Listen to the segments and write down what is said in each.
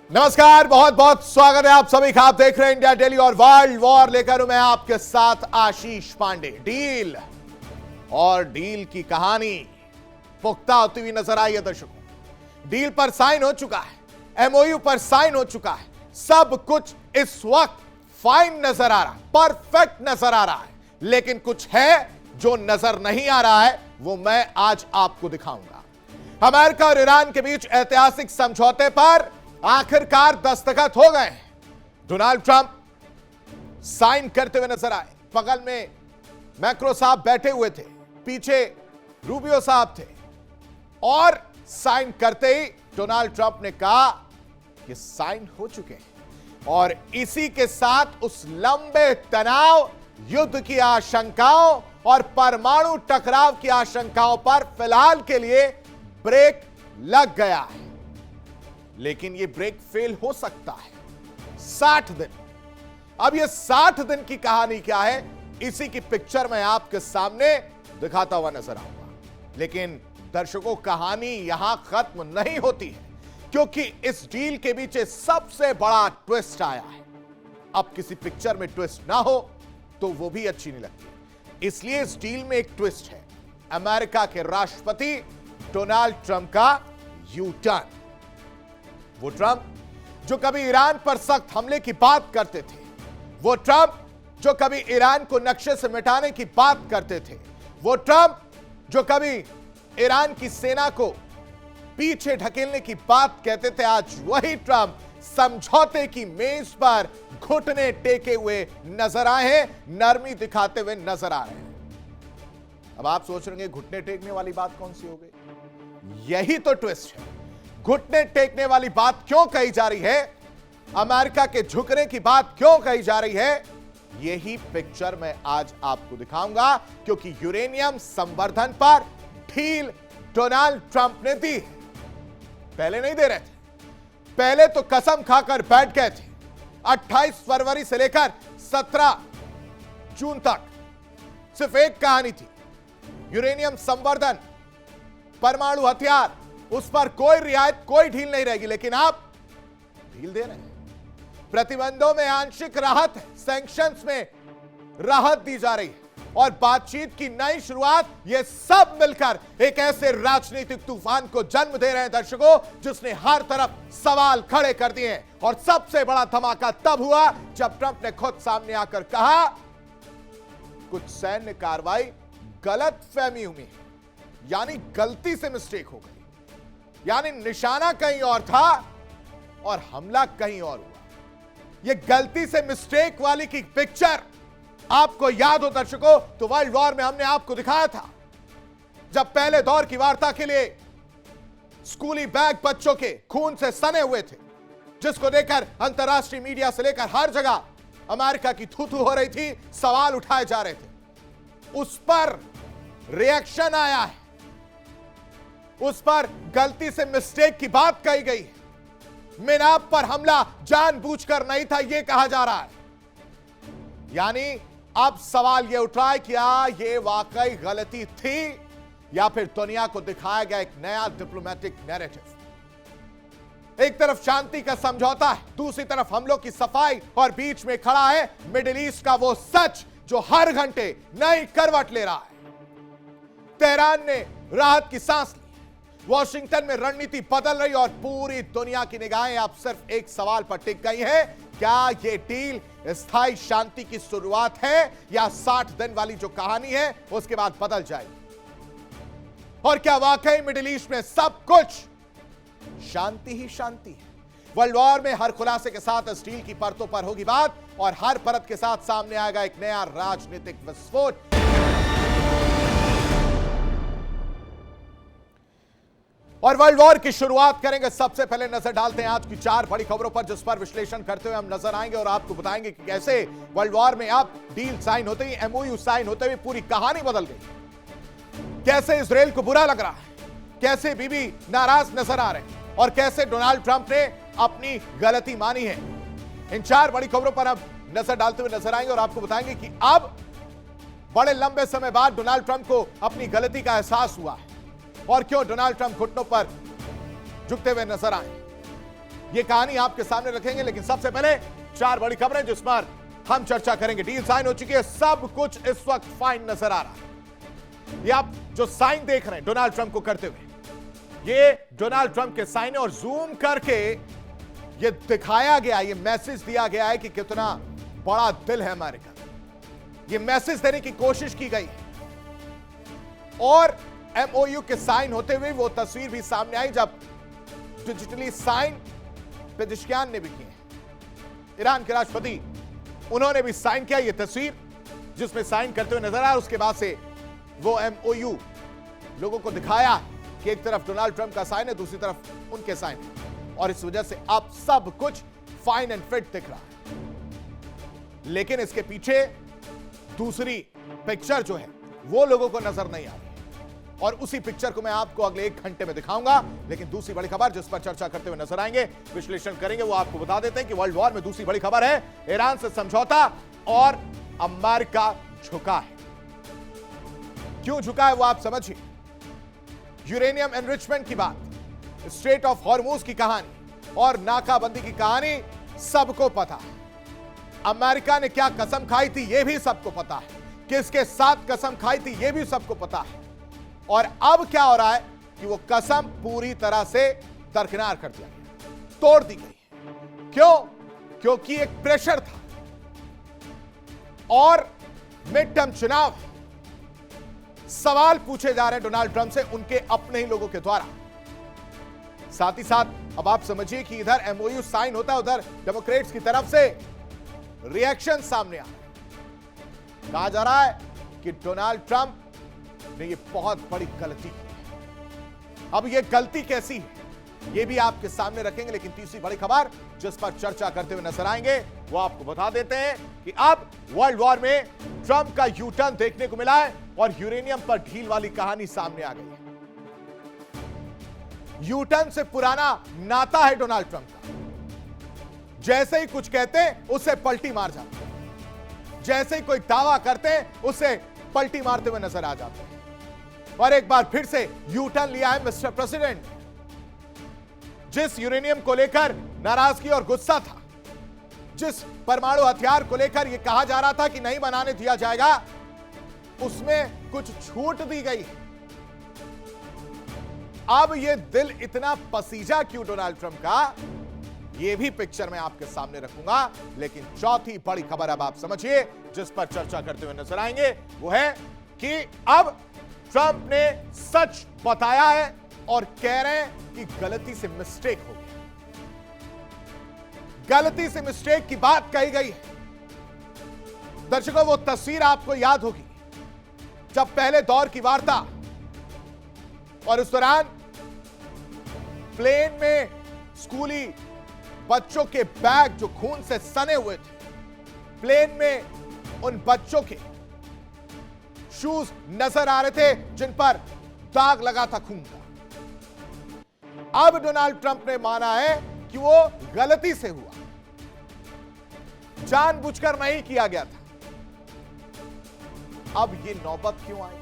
नमस्कार, बहुत बहुत स्वागत है आप सभी का। आप देख रहे हैं इंडिया डेली और वर्ल्ड वॉर लेकर हूं मैं आपके साथ आशीष पांडे। डील और डील की कहानी पुख्ता होती हुई नजर आई है दर्शकों। डील पर साइन हो चुका है, एमओयू पर साइन हो चुका है, सब कुछ इस वक्त फाइन नजर आ रहा है, परफेक्ट नजर आ रहा है। लेकिन कुछ है जो नजर नहीं आ रहा है, वो मैं आज आपको दिखाऊंगा। अमेरिका और ईरान के बीच ऐतिहासिक समझौते पर आखिरकार दस्तखत हो गए। डोनाल्ड ट्रंप साइन करते हुए नजर आए। बगल में मैक्रो साहब बैठे हुए थे, पीछे रूबियो साहब थे और साइन करते ही डोनाल्ड ट्रंप ने कहा कि साइन हो चुके हैं। और इसी के साथ उस लंबे तनाव, युद्ध की आशंकाओं और परमाणु टकराव की आशंकाओं पर फिलहाल के लिए ब्रेक लग गया है। लेकिन यह ब्रेक फेल हो सकता है। 60 दिन। अब यह 60 दिन की कहानी क्या है, इसी की पिक्चर मैं आपके सामने दिखाता हुआ नजर आऊंगा। लेकिन दर्शकों, कहानी यहां खत्म नहीं होती है, क्योंकि इस डील के पीछे सबसे बड़ा ट्विस्ट आया है। अब किसी पिक्चर में ट्विस्ट ना हो तो वो भी अच्छी नहीं लगती, इसलिए इस डील में एक ट्विस्ट है। अमेरिका के राष्ट्रपति डोनाल्ड ट्रंप का यू टर्न। वो ट्रंप जो कभी ईरान पर सख्त हमले की बात करते थे, वो ट्रंप जो कभी ईरान को नक्शे से मिटाने की बात करते थे, वो ट्रंप जो कभी ईरान की सेना को पीछे ढकेलने की बात कहते थे, आज वही ट्रंप समझौते की मेज पर घुटने टेके हुए नजर आए हैं, नरमी दिखाते हुए नजर आ रहे हैं। अब आप सोच रहे हैं घुटने टेकने वाली बात कौन सी हो गई? यही तो ट्विस्ट है। घुटने टेकने वाली बात क्यों कही जा रही है, अमेरिका के झुकने की बात क्यों कही जा रही है, यही पिक्चर मैं आज आपको दिखाऊंगा। क्योंकि यूरेनियम संवर्धन पर ढील डोनाल्ड ट्रंप ने दी है। पहले नहीं दे रहे थे, पहले तो कसम खाकर बैठ गए थे। 28 फरवरी से लेकर 17 जून तक सिर्फ एक कहानी थी, यूरेनियम संवर्धन, परमाणु हथियार, उस पर कोई रियायत, कोई ढील नहीं रहेगी। लेकिन आप ढील दे रहे हैं। प्रतिबंधों में आंशिक राहत है, सैंक्शंस में राहत दी जा रही है और बातचीत की नई शुरुआत। ये सब मिलकर एक ऐसे राजनीतिक तूफान को जन्म दे रहे हैं दर्शकों, जिसने हर तरफ सवाल खड़े कर दिए हैं। और सबसे बड़ा धमाका तब हुआ जब ट्रंप ने खुद सामने आकर कहा कुछ सैन्य कार्रवाई गलत फहमी में, यानी गलती से मिस्टेक हो गई, यानी निशाना कहीं और था और हमला कहीं और हुआ। यह गलती से मिस्टेक वाली की पिक्चर आपको याद हो दर्शकों, तो वर्ल्ड वॉर में हमने आपको दिखाया था, जब पहले दौर की वार्ता के लिए स्कूली बैग बच्चों के खून से सने हुए थे, जिसको देखकर अंतरराष्ट्रीय मीडिया से लेकर हर जगह अमेरिका की थू-थू हो रही थी, सवाल उठाए जा रहे थे। उस पर रिएक्शन आया है, उस पर गलती से मिस्टेक की बात कही गई है। मिनाब पर हमला जानबूझकर नहीं था, यह कहा जा रहा है। यानी अब सवाल यह उठ रहा है कि क्या यह वाकई गलती थी या फिर दुनिया को दिखाया गया एक नया डिप्लोमेटिक नैरेटिव। एक तरफ शांति का समझौता है, दूसरी तरफ हमलों की सफाई और बीच में खड़ा है मिडिल ईस्ट का वो सच जो हर घंटे नई करवट ले रहा है। तेहरान ने राहत की सांस ली, वॉशिंगटन में रणनीति बदल रही और पूरी दुनिया की निगाहें अब सिर्फ एक सवाल पर टिक गई है, क्या यह डील स्थायी शांति की शुरुआत है या 60 दिन वाली जो कहानी है उसके बाद बदल जाएगी। और क्या वाकई मिडिल ईस्ट में सब कुछ शांति ही शांति है। वर्ल्ड वॉर में हर खुलासे के साथ इस डील की परतों पर होगी बात और हर परत के साथ सामने आएगा एक नया राजनीतिक विस्फोट। और वर्ल्ड वॉर की शुरुआत करेंगे। सबसे पहले नजर डालते हैं आज की 4 बड़ी खबरों पर, जिस पर विश्लेषण करते हुए हम नजर आएंगे और आपको बताएंगे कि कैसे वर्ल्ड वॉर में अब डील साइन होते ही, एमओयू साइन होते हुए पूरी कहानी बदल गई। कैसे इजराइल को बुरा लग रहा है, कैसे बीबी नाराज नजर आ रहे हैं और कैसे डोनाल्ड ट्रंप ने अपनी गलती मानी है। इन 4 बड़ी खबरों पर अब नजर डालते हुए नजर आएंगे और आपको बताएंगे कि अब बड़े लंबे समय बाद डोनाल्ड ट्रंप को अपनी गलती का एहसास हुआ है और क्यों डोनाल्ड ट्रंप घुटनों पर झुकते हुए नजर आए। ये कहानी आपके सामने रखेंगे, लेकिन सबसे पहले 4 बड़ी खबरें जिस पर हम चर्चा करेंगे। डील साइन हो चुकी है, सब कुछ इस वक्त फाइन नजर आ रहा है। ये आप जो साइन देख रहे हैं डोनाल्ड ट्रंप को करते हुए, ये डोनाल्ड ट्रंप के साइन है और जूम करके ये दिखाया गया, ये मैसेज दिया गया है कि कितना बड़ा दिल है अमेरिका। ये मैसेज देने की कोशिश की गई है और एमओयू के साइन होते हुए वो तस्वीर भी सामने आई जब डिजिटली साइन पेजेश्कियान ने भी किए। ईरान के राष्ट्रपति उन्होंने भी साइन किया। ये तस्वीर जिसमें साइन करते हुए नजर आया, उसके बाद से वो एमओयू लोगों को दिखाया कि एक तरफ डोनाल्ड ट्रंप का साइन है, दूसरी तरफ उनके साइन है, और इस वजह से अब सब कुछ फाइन एंड फिट दिख रहा है। लेकिन इसके पीछे दूसरी पिक्चर जो है वो लोगों को नजर नहीं आ रही और उसी पिक्चर को मैं आपको अगले 1 घंटे में दिखाऊंगा। लेकिन दूसरी बड़ी खबर जिस पर चर्चा करते हुए नजर आएंगे, विश्लेषण करेंगे, वो आपको बता देते हैं कि वर्ल्ड वॉर में दूसरी बड़ी खबर है ईरान से समझौता और अमेरिका झुका है। क्यों झुका है वो आप समझिए। यूरेनियम एनरिचमेंट की बात, स्ट्रेट ऑफ हॉर्मूज की कहानी और नाकाबंदी की कहानी सबको पता है। अमेरिका ने क्या कसम खाई थी यह भी सबको पता है, किसके साथ कसम खाई थी यह भी सबको पता है। और अब क्या हो रहा है कि वो कसम पूरी तरह से दरकिनार कर दिया गया, तोड़ दी गई। क्यों? क्योंकि एक प्रेशर था और मिड टर्म चुनाव, सवाल पूछे जा रहे हैं डोनाल्ड ट्रंप से उनके अपने ही लोगों के द्वारा। साथ ही साथ अब आप समझिए कि इधर एमओयू साइन होता है, उधर डेमोक्रेट्स की तरफ से रिएक्शन सामने आ रहा है। कहा जा रहा है कि डोनाल्ड ट्रंप ने ये बहुत बड़ी गलती की। अब ये गलती कैसी है ये भी आपके सामने रखेंगे। लेकिन तीसरी बड़ी खबर जिस पर चर्चा करते हुए नजर आएंगे वो आपको बता देते हैं कि अब वर्ल्ड वॉर में ट्रंप का यू टर्न देखने को मिला है और यूरेनियम पर ढील वाली कहानी सामने आ गई है। यू टर्न से पुराना नाता है डोनाल्ड ट्रंप का। जैसे ही कुछ कहते हैं उससे पलटी मार जाते हैं, जैसे ही कोई दावा करते हैं उससे पलटी मारते हुए नजर आ जाते हैं। और एक बार फिर से यू टर्न लिया है मिस्टर प्रेसिडेंट। जिस यूरेनियम को लेकर नाराजगी और गुस्सा था, जिस परमाणु हथियार को लेकर यह कहा जा रहा था कि नहीं बनाने दिया जाएगा, उसमें कुछ छूट दी गई। अब यह दिल इतना पसीजा क्यों डोनाल्ड ट्रंप का, यह भी पिक्चर में आपके सामने रखूंगा। लेकिन चौथी बड़ी खबर अब आप समझिए जिस पर चर्चा करते हुए नजर आएंगे वो है कि अब ट्रंप ने सच बताया है और कह रहे हैं कि गलती से मिस्टेक हो गई। गलती से मिस्टेक की बात कही गई है। दर्शकों, वो तस्वीर आपको याद होगी जब पहले दौर की वार्ता और उस दौरान प्लेन में स्कूली बच्चों के बैग जो खून से सने हुए थे, प्लेन में उन बच्चों के शूज नजर आ रहे थे जिन पर दाग लगा था खून का। अब डोनाल्ड ट्रंप ने माना है कि वो गलती से हुआ, जानबूझकर नहीं किया गया था। अब ये नौबत क्यों आई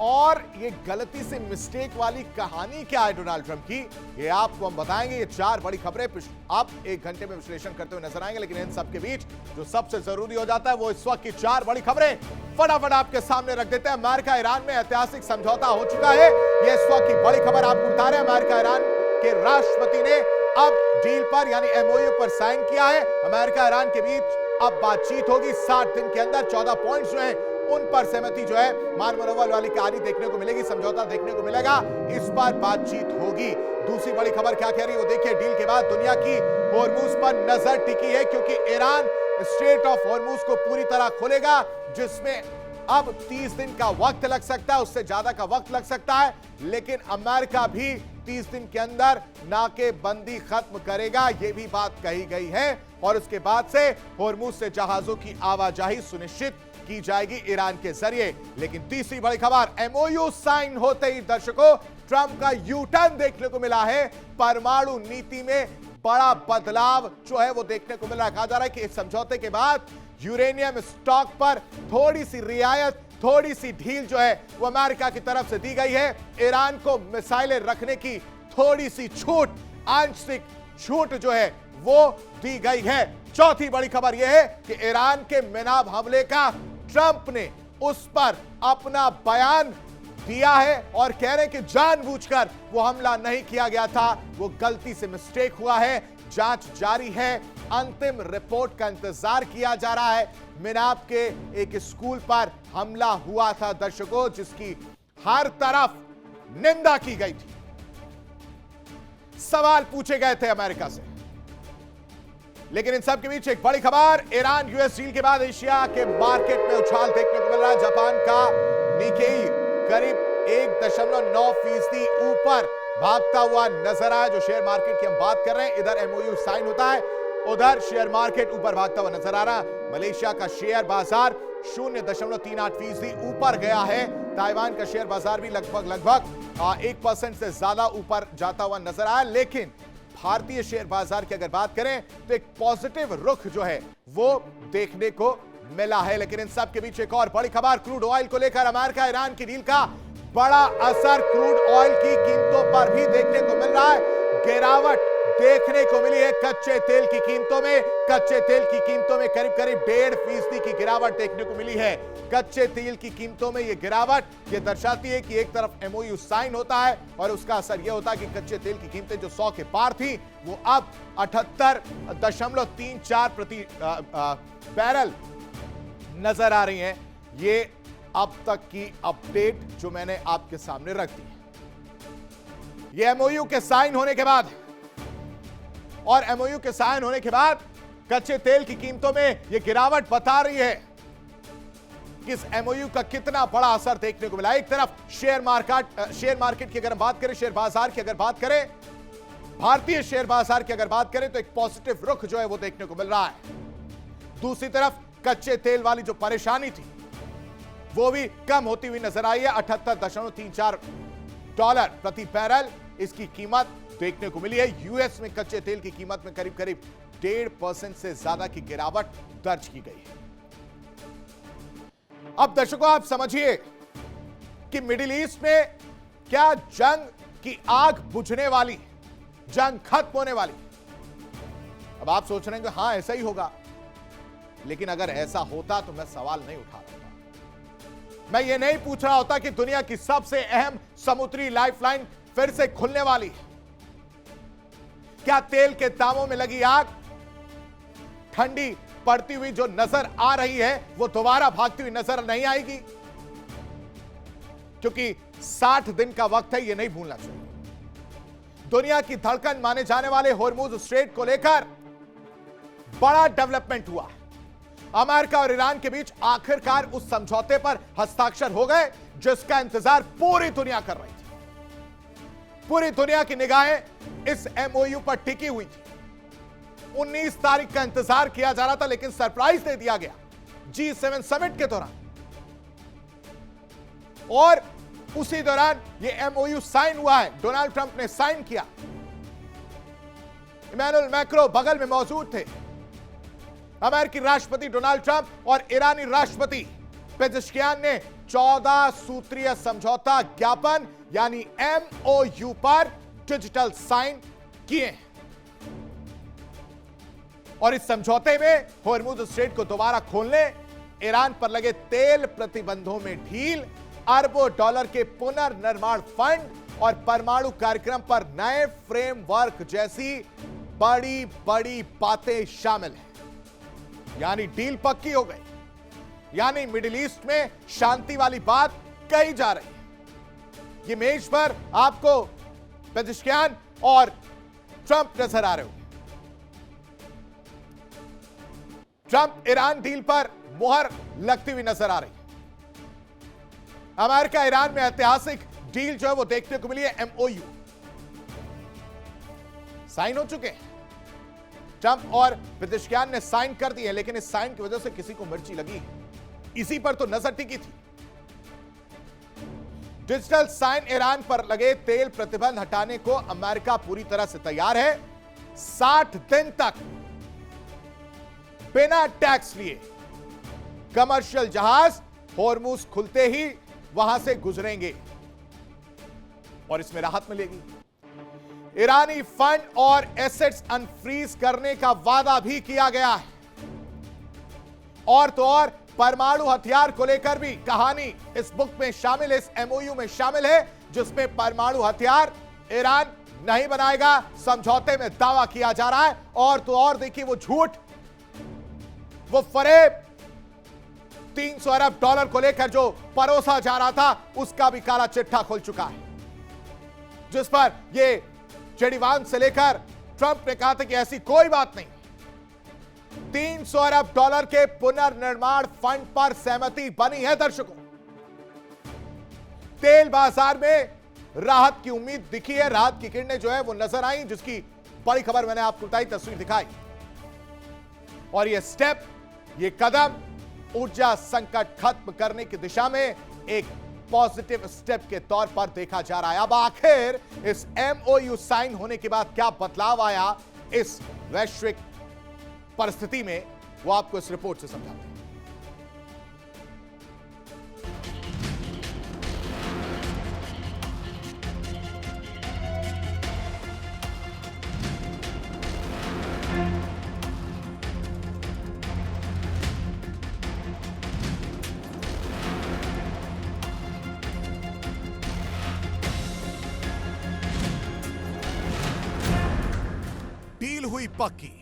और ये गलती से मिस्टेक वाली कहानी क्या है डोनाल्ड ट्रंप की, ये आपको हम बताएंगे। ये 4 बड़ी खबरें आप 1 घंटे में विश्लेषण करते हुए नजर आएंगे। लेकिन इन सब के बीच जो सबसे जरूरी हो जाता है वो इस वक्त की 4 बड़ी खबरें फटाफट आपके सामने रख देते हैं। अमेरिका ईरान में ऐतिहासिक समझौता हो चुका है, ये इस वक्त की बड़ी खबर आपको बता रहे हैं। अमेरिका ईरान के राष्ट्रपति ने अब डील पर यानी एमओयू पर साइन किया है। अमेरिका ईरान के बीच अब बातचीत होगी 60 दिन के अंदर। 14 पॉइंट्स जो हैं उन पर सहमति जो है, मान मनोबल वाली कहानी देखने को मिलेगी, समझौता देखने को मिलेगा, इस पर बातचीत होगी। दूसरी बड़ी खबर क्या कह रही है वो देखिए। डील के बाद दुनिया की हॉर्मूज पर नजर टिकी है क्योंकि ईरान स्ट्रेट ऑफ हॉर्मूज को पूरी तरह खोलेगा, जिसमें अब 30 दिन का वक्त लग सकता है, उससे ज्यादा का वक्त लग सकता है। लेकिन अमेरिका भी 30 दिन के अंदर नाकेबंदी खत्म करेगा, यह भी बात कही गई है। और उसके बाद से हॉर्मूज से जहाजों की आवाजाही सुनिश्चित की जाएगी ईरान के जरिए। लेकिन तीसरी बड़ी खबर, एमओयू साइन होते ही दर्शकों ट्रंप का यू टर्न देखने को मिला है। परमाणु नीति में बड़ा बदलाव जो है वो देखने को मिल रहा है। कहा जा रहा है कि इस समझौते के बाद यूरेनियम स्टॉक पर थोड़ी सी रियायत, थोड़ी सी ढील जो है वो अमेरिका की तरफ से दी गई है। ईरान को मिसाइलें रखने की थोड़ी सी छूट, आंशिक छूट जो है वो दी गई है। चौथी बड़ी खबर यह है कि ईरान के मिनाब हमले का ट्रंप ने उस पर अपना बयान दिया है और कह रहे हैं कि जानबूझकर वो हमला नहीं किया गया था, वो गलती से मिस्टेक हुआ है। जांच जारी है, अंतिम रिपोर्ट का इंतजार किया जा रहा है। मिनाब के एक स्कूल पर हमला हुआ था दर्शकों, जिसकी हर तरफ निंदा की गई थी। सवाल पूछे गए थे अमेरिका से, लेकिन इन सब के बीच एक बड़ी खबर, ईरान यूएस डील के बाद एशिया के मार्केट में उछाल देखने को मिल रहा है। जापान का निकेई करीब 1.9% ऊपर भागता हुआ नजर आया। जो शेयर मार्केट की हम बात कर रहे हैं, इधर एमओयू साइन होता है, उधर शेयर मार्केट ऊपर भागता हुआ नजर आ रहा। मलेशिया का शेयर बाजार 0.38% ऊपर गया है। ताइवान का शेयर बाजार भी लगभग 1% से ज्यादा ऊपर जाता हुआ नजर आया। लेकिन भारतीय शेयर बाजार की अगर बात करें तो एक पॉजिटिव रुख जो है वो देखने को मिला है। लेकिन इन सब के बीच एक और बड़ी खबर, क्रूड ऑयल को लेकर अमेरिका ईरान की डील का बड़ा असर क्रूड ऑयल की कीमतों पर भी देखने को मिल रहा है। गिरावट देखने को मिली है कच्चे तेल की कीमतों में। कच्चे तेल की कीमतों में करीब 1.5% की गिरावट देखने को मिली है। कच्चे तेल की कीमतों में यह गिरावट ये दर्शाती है कि एक तरफ एमओयू साइन होता है और उसका असर यह होता है कि कच्चे तेल की कीमतें जो 100 के पार थी वो अब 78.34 प्रति बैरल नजर आ रही हैं। ये अब तक की अपडेट जो मैंने आपके सामने रख दी है। ये एमओयू के साइन होने के बाद और एमओयू के साइन होने के बाद कच्चे तेल की कीमतों में यह गिरावट बता रही है कि इस एमओयू का कितना बड़ा असर देखने को मिला। एक तरफ शेयर मार्केट की अगर हम बात करें, शेयर बाजार की अगर बात करें, भारतीय शेयर बाजार की अगर बात करें तो एक पॉजिटिव रुख जो है वो देखने को मिल रहा है। दूसरी तरफ कच्चे तेल वाली जो परेशानी थी वो भी कम होती हुई नजर आई है। $78.34 प्रति बैरल इसकी कीमत देखने को मिली है। यूएस में कच्चे तेल की कीमत में करीब 1.5% से ज्यादा की गिरावट दर्ज की गई है। अब दर्शकों आप समझिए कि मिडिल ईस्ट में क्या जंग की आग बुझने वाली, जंग खत्म होने वाली। अब आप सोच रहे हैं कि हां ऐसा ही होगा, लेकिन अगर ऐसा होता तो मैं सवाल नहीं उठा रहा। मैं ये नहीं पूछ रहा होता कि दुनिया की सबसे अहम समुद्री लाइफलाइन फिर से खुलने वाली है। क्या तेल के दामों में लगी आग ठंडी पड़ती हुई जो नजर आ रही है वो दोबारा भागती हुई नजर नहीं आएगी? क्योंकि 60 दिन का वक्त है, ये नहीं भूलना चाहिए। दुनिया की धड़कन माने जाने वाले होर्मुज स्ट्रेट को लेकर बड़ा डेवलपमेंट हुआ। अमेरिका और ईरान के बीच आखिरकार उस समझौते पर हस्ताक्षर हो गए जिसका इंतजार पूरी दुनिया कर रही थी। पूरी दुनिया की निगाहें इस एमओयू पर टिकी हुई थी। 19 तारीख का इंतजार किया जा रहा था, लेकिन सरप्राइज दे दिया गया G7 समिट के दौरान। और उसी दौरान यह एमओयू साइन हुआ है, डोनाल्ड ट्रंप ने साइन किया। इमैनुअल मैक्रो बगल में मौजूद थे। अमेरिकी राष्ट्रपति डोनाल्ड ट्रंप और ईरानी राष्ट्रपति पेजेश्कियान ने 14 सूत्रीय समझौता ज्ञापन यानी एमओयू पर डिजिटल साइन किए हैं। और इस समझौते में होर्मुज स्ट्रेट को दोबारा खोलने, ईरान पर लगे तेल प्रतिबंधों में ढील, अरबों डॉलर के पुनर्निर्माण फंड और परमाणु कार्यक्रम पर नए फ्रेमवर्क जैसी बड़ी बड़ी बातें शामिल हैं। यानी डील पक्की हो गई, यानी मिडिल ईस्ट में शांति वाली बात कही जा रही है। ये मेज पर आपको पेजेश्कियान और ट्रंप नजर आ रहे हो। ट्रंप ईरान डील पर मुहर लगती हुई नजर आ रही है। अमेरिका ईरान में ऐतिहासिक डील जो है वो देखने को मिली है। एमओयू साइन हो चुके हैं। ट्रंप और पेजेश्कियान ने साइन कर दी है, लेकिन इस साइन की वजह से किसी को मिर्ची लगी, इसी पर तो नजर टिकी थी। डिजिटल साइन ईरान पर लगे तेल प्रतिबंध हटाने को अमेरिका पूरी तरह से तैयार है। 60 दिन तक बिना टैक्स लिए कमर्शियल जहाज होर्मुज खुलते ही वहां से गुजरेंगे और इसमें राहत मिलेगी। ईरानी फंड और एसेट्स अनफ्रीज करने का वादा भी किया गया है। और तो और परमाणु हथियार को लेकर भी कहानी इस बुक में शामिल है, इस एमओयू में शामिल है, जिसमें परमाणु हथियार ईरान नहीं बनाएगा, समझौते में दावा किया जा रहा है। और तो और देखिए, वो झूठ, वो फरेब, 300 अरब डॉलर को लेकर जो परोसा जा रहा था, उसका भी काला चिट्ठा खुल चुका है, जिस पर ये जेडी वांस से लेकर ट्रंप ने कहा था कि ऐसी कोई बात नहीं। 300 अरब डॉलर के पुनर्निर्माण फंड पर सहमति बनी है। दर्शकों, तेल बाजार में राहत की उम्मीद दिखी है, राहत की किरणें जो है वो नजर आई, जिसकी बड़ी खबर मैंने आपको बताई, तस्वीर दिखाई। और ये स्टेप, ये कदम ऊर्जा संकट खत्म करने की दिशा में एक पॉजिटिव स्टेप के तौर पर देखा जा रहा है। अब आखिर इस एमओयू साइन होने के बाद क्या बदलाव आया इस वैश्विक परिस्थिति में, वो आपको इस रिपोर्ट से समझाते हैं। डील हुई पक्की।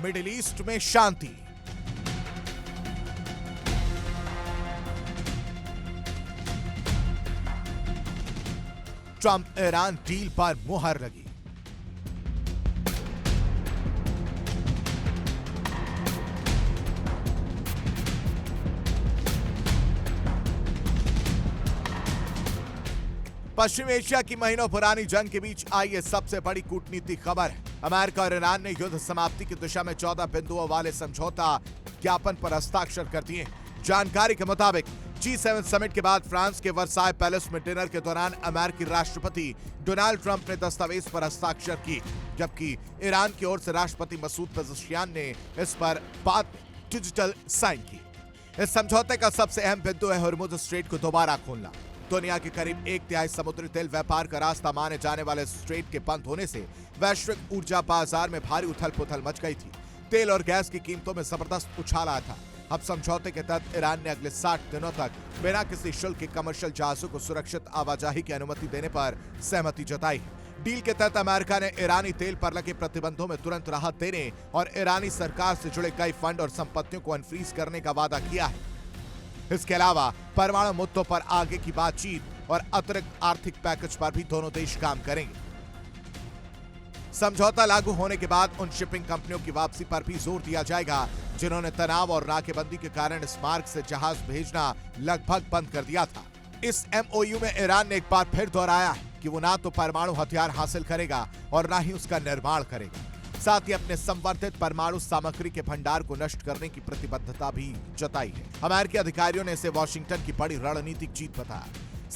मिडिल ईस्ट में शांति। ट्रंप ईरान डील पर मुहर लगी। पश्चिम एशिया की महीनों पुरानी जंग के बीच आई ये सबसे बड़ी कूटनीतिक खबर है। अमेरिका और ईरान ने युद्ध समाप्ति की दिशा में 14 बिंदुओं वाले समझौता ज्ञापन पर हस्ताक्षर कर दिए। जानकारी के मुताबिक G7 समिट के बाद फ्रांस के वर्साय पैलेस में डिनर के दौरान अमेरिकी राष्ट्रपति डोनाल्ड ट्रंप ने दस्तावेज पर हस्ताक्षर किए, जबकि ईरान की ओर से राष्ट्रपति मसूद पेज़ेश्कियान ने इस पर बाद में डिजिटल साइन की। इस समझौते का सबसे अहम बिंदु है हुर्मुज़ स्ट्रेट को दोबारा खोलना। दुनिया के करीब 1/3 समुद्री तेल व्यापार का रास्ता माने जाने वाले स्ट्रेट के बंद होने से वैश्विक ऊर्जा बाजार में भारी उथल-पुथल मच गई थी। तेल और गैस की कीमतों में जबरदस्त उछाल आया था। अब समझौते के तहत ईरान ने अगले 60 दिनों तक बिना किसी शुल्क के कमर्शियल जहाजों को सुरक्षित आवाजाही की अनुमति देने पर सहमति जताई है। डील के तहत अमेरिका ने ईरानी तेल पर लगे प्रतिबंधों में तुरंत राहत देने और ईरानी सरकार से जुड़े कई फंड और संपत्तियों को अनफ्रीज करने का वादा किया है। इसके अलावा परमाणु मुद्दों पर आगे की बातचीत और अतिरिक्त आर्थिक पैकेज पर भी दोनों देश काम करेंगे। समझौता लागू होने के बाद उन शिपिंग कंपनियों की वापसी पर भी जोर दिया जाएगा जिन्होंने तनाव और नाकेबंदी के कारण इस मार्ग से जहाज भेजना लगभग बंद कर दिया था। इस एमओयू में ईरान ने एक बार फिर दोहराया है कि वो ना तो परमाणु हथियार हासिल करेगा और ना ही उसका निर्माण करेगा। साथ ही अपने संवर्धित परमाणु सामग्री के भंडार को नष्ट करने की प्रतिबद्धता भी जताई है। अमेरिकी अधिकारियों ने इसे वॉशिंगटन की बड़ी रणनीतिक जीत बताया।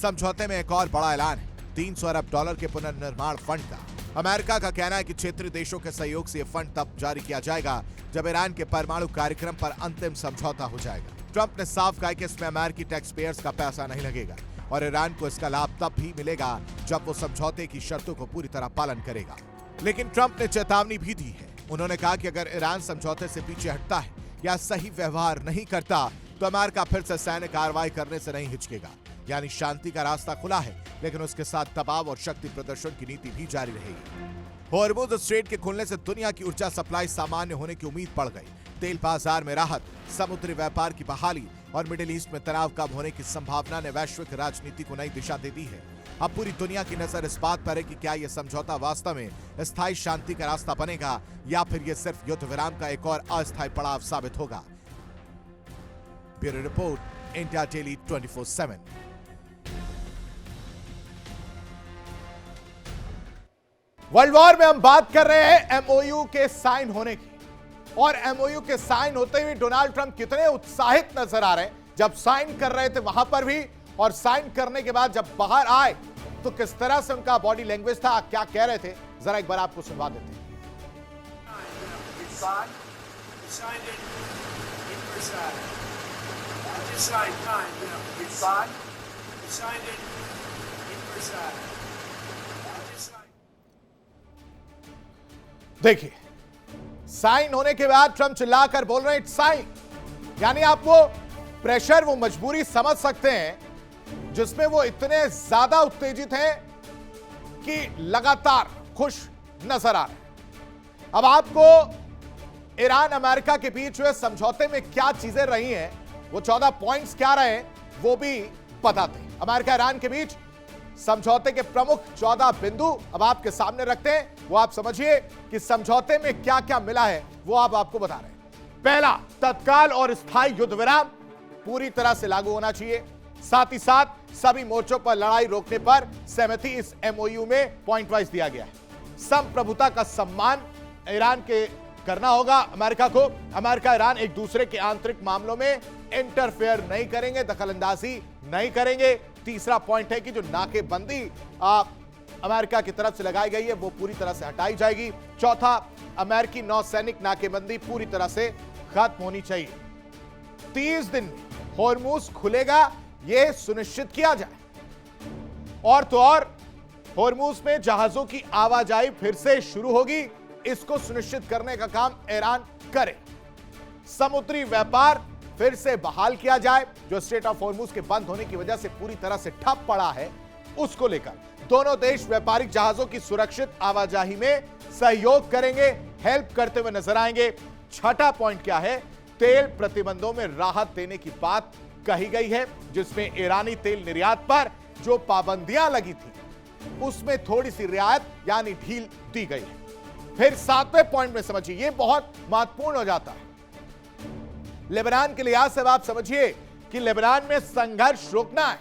समझौते में एक और बड़ा ऐलान है, 300 अरब डॉलर के पुनर्निर्माण फंड का। अमेरिका का कहना है कि क्षेत्रीय देशों के सहयोग से यह फंड तब जारी किया जाएगा जब ईरान के परमाणु कार्यक्रम पर अंतिम समझौता हो जाएगा। ट्रंप ने साफ कहा कि इसमें अमेरिकी टैक्स पेयर्स का पैसा नहीं लगेगा और ईरान को इसका लाभ तब भी मिलेगा जब वो समझौते की शर्तों को पूरी तरह पालन करेगा। लेकिन ट्रंप ने चेतावनी भी दी है। उन्होंने कहा कि अगर ईरान समझौते से पीछे हटता है या सही व्यवहार नहीं करता तो अमेरिका फिर से सैन्य कार्रवाई करने से नहीं हिचकेगा। यानी शांति का रास्ता खुला है, लेकिन उसके साथ दबाव और शक्ति प्रदर्शन की नीति भी जारी रहेगी। हॉर्मुज़ स्ट्रेट के खुलने से दुनिया की ऊर्जा सप्लाई सामान्य होने की उम्मीद बढ़ गई। तेल बाजार में राहत, समुद्री व्यापार की बहाली और मिडिल ईस्ट में तनाव कम होने की संभावना ने वैश्विक राजनीति को नई दिशा दे दी है। अब पूरी दुनिया की नजर इस बात पर है कि क्या यह समझौता वास्तव में स्थायी शांति का रास्ता बनेगा या फिर यह सिर्फ युद्ध विराम का एक और अस्थायी पड़ाव साबित होगा। Bureau report, India daily 24/7। World war में हम बात कर रहे हैं एमओयू के साइन होने की। और एमओयू के साइन होते हुए डोनाल्ड ट्रंप कितने उत्साहित नजर आ रहे हैं जब साइन कर रहे थे वहां पर भी, और साइन करने के बाद जब बाहर आए तो किस तरह से उनका बॉडी लैंग्वेज था, क्या कह रहे थे, जरा एक बार आपको सुनवा देते हैं। देखिए, साइन होने के बाद ट्रंप चिल्लाकर बोल रहे हैं इट्स साइन, यानी आप वो प्रेशर, वो मजबूरी समझ सकते हैं जिसमें वो इतने ज्यादा उत्तेजित हैं कि लगातार खुश नजर आ रहे हैं। अब आपको ईरान अमेरिका के बीच हुए समझौते में क्या चीजें रही हैं, वो 14 पॉइंट्स क्या रहे हैं, वो भी बताते हैं। अमेरिका ईरान के बीच समझौते के प्रमुख 14 बिंदु अब आपके सामने रखते हैं, वो आप समझिए कि समझौते में क्या क्या मिला है, वो आपको बता रहे हैं। पहला, तत्काल और स्थायी युद्ध विराम पूरी तरह से लागू होना चाहिए। साथ ही साथ सभी मोर्चों पर लड़ाई रोकने पर सहमति इस एमओयू में पॉइंट वाइज दिया गया है। संप्रभुता का सम्मान ईरान के करना होगा अमेरिका को। अमेरिका ईरान एक दूसरे के आंतरिक मामलों में इंटरफेयर नहीं करेंगे, दखलंदाजी नहीं करेंगे। तीसरा पॉइंट है कि जो नाकेबंदी अमेरिका की तरफ से लगाई गई है वो पूरी तरह से हटाई जाएगी। चौथा, अमेरिकी नौसैनिक नाकेबंदी पूरी तरह से खत्म होनी चाहिए। 30 दिन में होर्मुज खुलेगा, यह सुनिश्चित किया जाए। और तो और होर्मुज में जहाजों की आवाजाही फिर से शुरू होगी, इसको सुनिश्चित करने का काम ईरान करे। समुद्री व्यापार फिर से बहाल किया जाए, जो स्ट्रेट ऑफ होर्मुज के बंद होने की वजह से पूरी तरह से ठप पड़ा है, उसको लेकर दोनों देश व्यापारिक जहाजों की सुरक्षित आवाजाही में सहयोग करेंगे, हेल्प करते हुए नजर आएंगे। छठा पॉइंट क्या है, तेल प्रतिबंधों में राहत देने की बात कही गई है, जिसमें ईरानी तेल निर्यात पर जो पाबंदियां लगी थी उसमें थोड़ी सी रियायत यानी ढील दी गई है। फिर 7वें पॉइंट में समझिए, यह बहुत महत्वपूर्ण हो जाता है लेबनान के लिहाज से। आप समझिए कि लेबनान में संघर्ष रोकना है,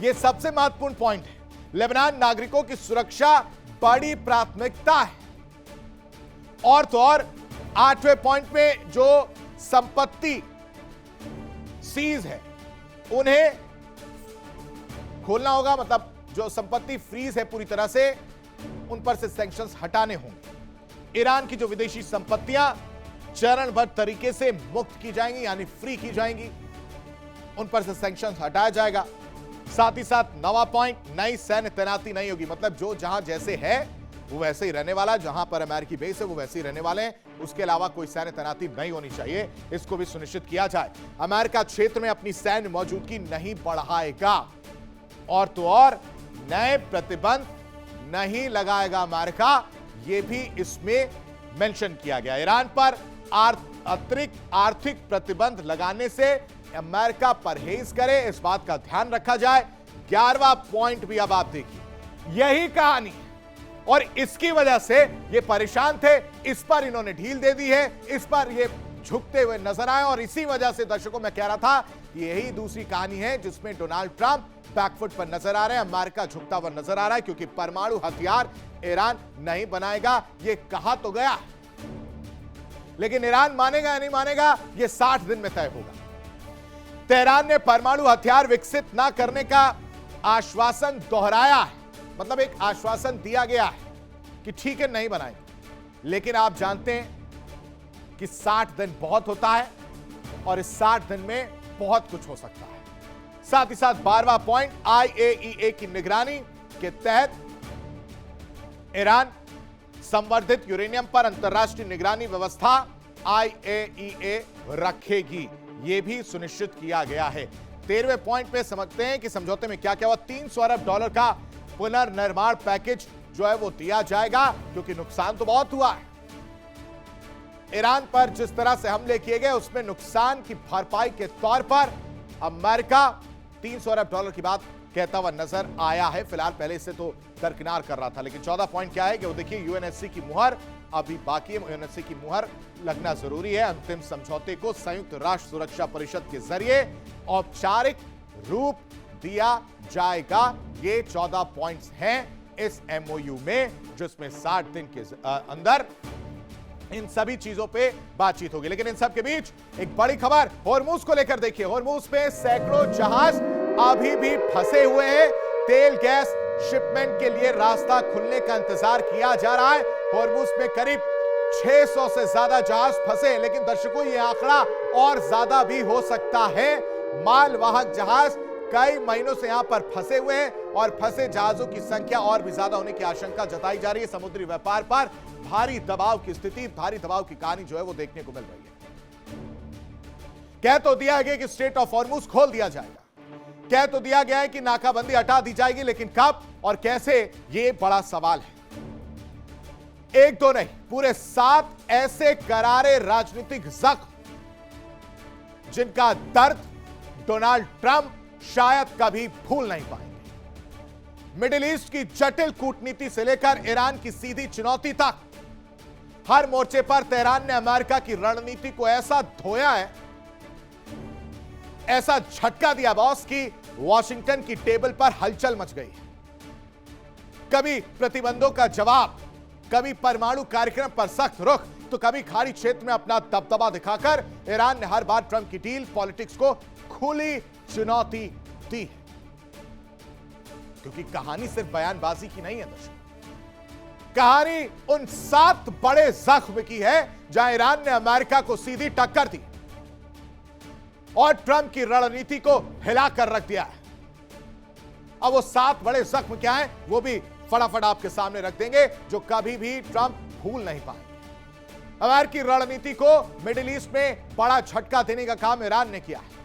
यह सबसे महत्वपूर्ण पॉइंट है। लेबनान नागरिकों की सुरक्षा बड़ी प्राथमिकता है। और तो और 8वें पॉइंट में जो संपत्ति सीज है उन्हें खोलना होगा, मतलब जो संपत्ति फ्रीज है पूरी तरह से, उन पर से सैंक्शंस हटाने होंगे। ईरान की जो विदेशी संपत्तियां चरणबद्ध तरीके से मुक्त की जाएंगी यानी फ्री की जाएंगी, उन पर से सैंक्शंस हटाया जाएगा। साथ ही साथ 9वां पॉइंट, नई सैन्य तैनाती नहीं होगी, मतलब जो जहां जैसे है वो वैसे ही रहने वाला, जहां पर अमेरिकी बेस है वो वैसे ही रहने वाले हैं, उसके अलावा कोई सैन्य तैनाती नहीं होनी चाहिए, इसको भी सुनिश्चित किया जाए। अमेरिका क्षेत्र में अपनी सैन्य मौजूदगी नहीं बढ़ाएगा। और तो और नए प्रतिबंध नहीं लगाएगा अमेरिका, यह भी इसमें मेंशन किया गया। ईरान पर अतिरिक्त आर्थिक प्रतिबंध लगाने से अमेरिका परहेज करे, इस बात का ध्यान रखा जाए। 11वां पॉइंट भी अब आप देखिए, यही कहानी है और इसकी वजह से ये परेशान थे, इस पर इन्होंने ढील दे दी है, इस पर ये झुकते हुए नजर आए। और इसी वजह से दर्शकों मैं कह रहा था कि यही दूसरी कहानी है जिसमें डोनाल्ड ट्रंप बैकफुट पर नजर आ रहे हैं, अमेरिका झुकता हुआ नजर आ रहा है, क्योंकि परमाणु हथियार ईरान नहीं बनाएगा, ये कहा तो गया, लेकिन ईरान मानेगा या नहीं मानेगा ये 60 दिन में तय होगा। तेहरान ने परमाणु हथियार विकसित ना करने का आश्वासन दोहराया है, मतलब एक आश्वासन दिया गया है कि ठीक है नहीं बनाएंगे, लेकिन आप जानते हैं कि 60 दिन बहुत होता है और इस 60 दिन में बहुत कुछ हो सकता है। साथ ही साथ 12वां पॉइंट, IAEA की निगरानी के तहत ईरान संवर्धित यूरेनियम पर अंतरराष्ट्रीय निगरानी व्यवस्था IAEA रखेगी, यह भी सुनिश्चित किया गया है। 13वें पॉइंट पे समझते हैं कि समझौते में क्या क्या हुआ। $300 अरब का पुनर्निर्माण पैकेज जो है वो दिया जाएगा, क्योंकि नुकसान तो बहुत हुआ है। ईरान पर जिस तरह से हमले किए गए उसमें नुकसान की भरपाई के तौर पर अमेरिका $300 अरब की बात कहता हुआ नजर आया है। फिलहाल पहले इससे तो दरकिनार कर रहा था, लेकिन 14 पॉइंट क्या है कि वो देखिए, यूएनएससी की मुहर अभी बाकी है, यूएनएससी की मुहर लगना जरूरी है। अंतिम समझौते को संयुक्त राष्ट्र सुरक्षा परिषद के जरिए औपचारिक रूप दिया जाएगा। ये 14 पॉइंट्स हैं इस एमओयू में, जिसमें 60 दिन के अंदर इन सभी चीजों पे बातचीत होगी। लेकिन इन सब के बीच एक बड़ी खबर हॉर्मूज को लेकर देखिए। हॉर्मूज में सैकड़ों जहाज अभी भी फंसे हुए हैं। तेल गैस शिपमेंट के लिए रास्ता खुलने का इंतजार किया जा रहा है। हॉर्मूज में करीब 600 से ज्यादा जहाज फंसे हैं, लेकिन दर्शकों यह आंकड़ा और ज्यादा भी हो सकता है। मालवाहक जहाज कई महीनों से यहां पर फंसे हुए हैं और फंसे जहाजों की संख्या और भी ज्यादा होने की आशंका जताई जा रही है। समुद्री व्यापार पर भारी दबाव की स्थिति, भारी दबाव की कहानी जो है वो देखने को मिल रही है। कह तो दिया गया कि स्ट्रेट ऑफ हॉर्मूज खोल दिया जाएगा, कह तो दिया गया है कि नाकाबंदी हटा दी जाएगी, लेकिन कब और कैसे, ये बड़ा सवाल है। एक दो नहीं, पूरे 7 ऐसे करारे राजनीतिक जख्म जिनका दर्द डोनाल्ड ट्रंप शायद कभी भूल नहीं पाएंगे। मिडिल ईस्ट की जटिल कूटनीति से लेकर ईरान की सीधी चुनौती तक हर मोर्चे पर तेहरान ने अमेरिका की रणनीति को ऐसा धोया है, ऐसा झटका दिया बॉस कि वॉशिंगटन की टेबल पर हलचल मच गई। कभी प्रतिबंधों का जवाब, कभी परमाणु कार्यक्रम पर सख्त रुख, तो कभी खाड़ी क्षेत्र में अपना दबदबा दिखाकर ईरान ने हर बार ट्रंप की डील पॉलिटिक्स को खुली चुनौती दी है। क्योंकि कहानी सिर्फ बयानबाजी की नहीं है दर्शक, कहानी उन 7 बड़े जख्म की है जहां ईरान ने अमेरिका को सीधी टक्कर दी और ट्रंप की रणनीति को हिलाकर रख दिया है। अब वो 7 बड़े जख्म क्या हैं, वो भी फटाफट आपके सामने रख देंगे, जो कभी भी ट्रंप भूल नहीं पाएंगे। अमेरिकी रणनीति को मिडिल ईस्ट में बड़ा झटका देने का काम ईरान ने किया है।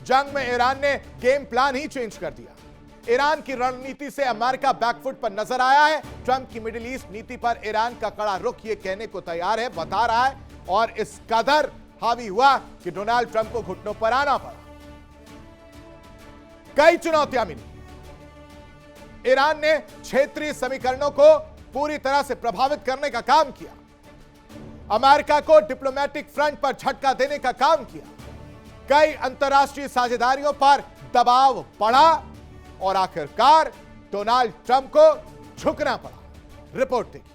जंग में ईरान ने गेम प्लान ही चेंज कर दिया। ईरान की रणनीति से अमेरिका बैकफुट पर नजर आया है। ट्रंप की मिडिल ईस्ट नीति पर ईरान का कड़ा रुख ये कहने को तैयार है, बता रहा है, और इस कदर हावी हुआ कि डोनाल्ड ट्रंप को घुटनों पर आना पड़ा। कई चुनौतियां मिली। ईरान ने क्षेत्रीय समीकरणों को पूरी तरह से प्रभावित करने का काम किया, अमेरिका को डिप्लोमेटिक फ्रंट पर झटका देने का काम किया, कई अंतर्राष्ट्रीय साझेदारियों पर दबाव बढ़ा और आखिरकार डोनाल्ड ट्रंप को झुकना पड़ा। रिपोर्ट देखिए।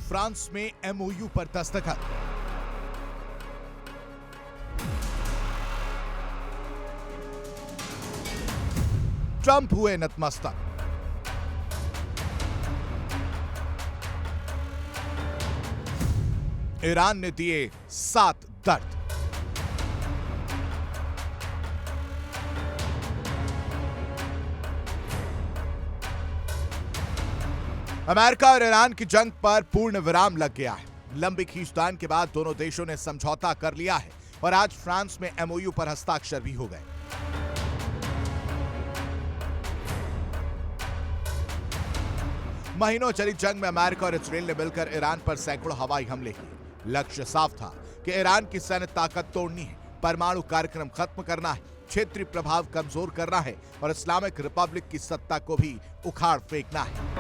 फ्रांस में एमओयू पर दस्तखत। ट्रंप हुए नतमस्तक। ईरान ने दिए 7 दर्द। अमेरिका और ईरान की जंग पर पूर्ण विराम लग गया है। लंबी खींचतान के बाद दोनों देशों ने समझौता कर लिया है और आज फ्रांस में एमओयू पर हस्ताक्षर भी हो गए। महीनों चली जंग में अमेरिका और इजरायल ने मिलकर ईरान पर सैकड़ों हवाई हमले किए। लक्ष्य साफ था कि ईरान की सैन्य ताकत तोड़नी है, परमाणु कार्यक्रम खत्म करना है, क्षेत्रीय प्रभाव कमजोर करना है और इस्लामिक रिपब्लिक की सत्ता को भी उखाड़ फेंकना है।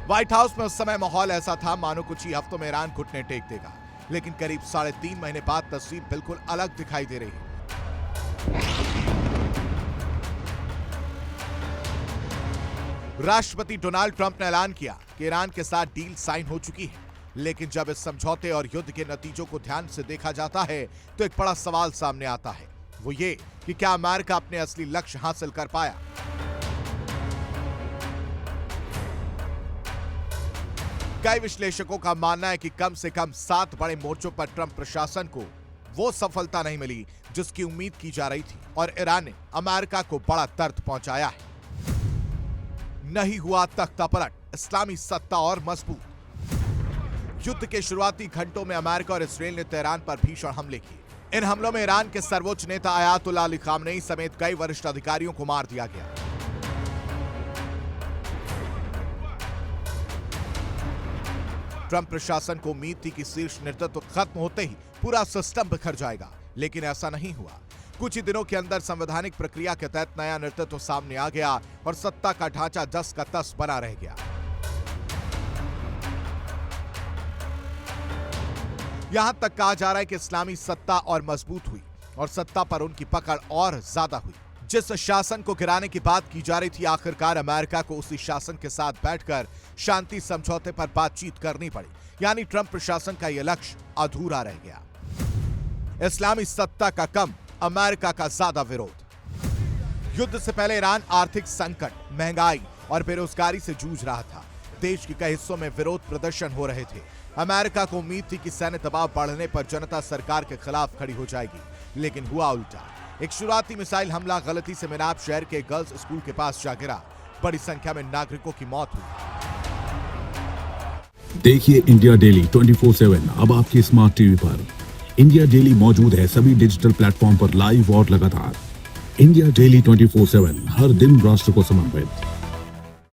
व्हाइट हाउस में उस समय माहौल ऐसा था मानो कुछ ही हफ्तों में ईरान घुटने टेक देगा, लेकिन करीब 3.5 महीने बाद तस्वीर बिल्कुल अलग दिखाई दे रही है। राष्ट्रपति डोनाल्ड ट्रंप ने ऐलान किया कि ईरान के साथ डील साइन हो चुकी है, लेकिन जब इस समझौते और युद्ध के नतीजों को ध्यान से देखा जाता है तो एक बड़ा सवाल सामने आता है, वो ये कि क्या अमेरिका अपने असली लक्ष्य हासिल कर पाया। कई विश्लेषकों का मानना है कि कम से कम 7 बड़े मोर्चों पर ट्रंप प्रशासन को वो सफलता नहीं मिली जिसकी उम्मीद की जा रही थी और ईरान ने अमेरिका को बड़ा दर्द पहुंचाया है। नहीं हुआ तख्तापलट, इस्लामी सत्ता और मजबूत। युद्ध के शुरुआती घंटों में अमेरिका और इजरायल ने तेहरान पर भीषण हमले किए। इन हमलों में ईरान के सर्वोच्च नेता अयातुल्लाह अली खामनेई समेत कई वरिष्ठ अधिकारियों को मार दिया गया। ट्रंप प्रशासन को उम्मीद थी कि शीर्ष नेतृत्व खत्म होते ही पूरा सिस्टम बिखर जाएगा, लेकिन ऐसा नहीं हुआ। कुछ ही दिनों के अंदर संवैधानिक प्रक्रिया के तहत नया नेतृत्व सामने आ गया और सत्ता का ढांचा जस का तस बना रह गया। यहां तक कहा जा रहा है कि इस्लामी सत्ता और मजबूत हुई और सत्ता पर उनकी पकड़ और ज्यादा हुई। जिस शासन को गिराने की बात की जा रही थी, आखिरकार अमेरिका को उसी शासन के साथ बैठकर शांति समझौते पर बातचीत करनी पड़ी, यानी ट्रंप प्रशासन का यह लक्ष्य अधूरा रह गया। इस्लामी सत्ता का कम, अमेरिका का ज्यादा विरोध। युद्ध से पहले ईरान आर्थिक संकट, महंगाई और बेरोजगारी से जूझ रहा था। देश के कई हिस्सों में विरोध प्रदर्शन हो रहे थे। अमेरिका को उम्मीद थी कि सैन्य दबाव बढ़ने पर जनता सरकार के खिलाफ खड़ी हो जाएगी, लेकिन हुआ उल्टा। एक शुरुआती मिसाइल हमला गलती से मिनाब शहर के गर्ल्स स्कूल के पास जा गिरा। बड़ी संख्या में नागरिकों की मौत हुई। देखिए इंडिया डेली 24/7 अब आपके स्मार्ट टीवी पर। इंडिया डेली मौजूद है सभी डिजिटल प्लेटफॉर्म पर लाइव और लगातार। इंडिया डेली 24/7 हर दिन राष्ट्र को समर्पित।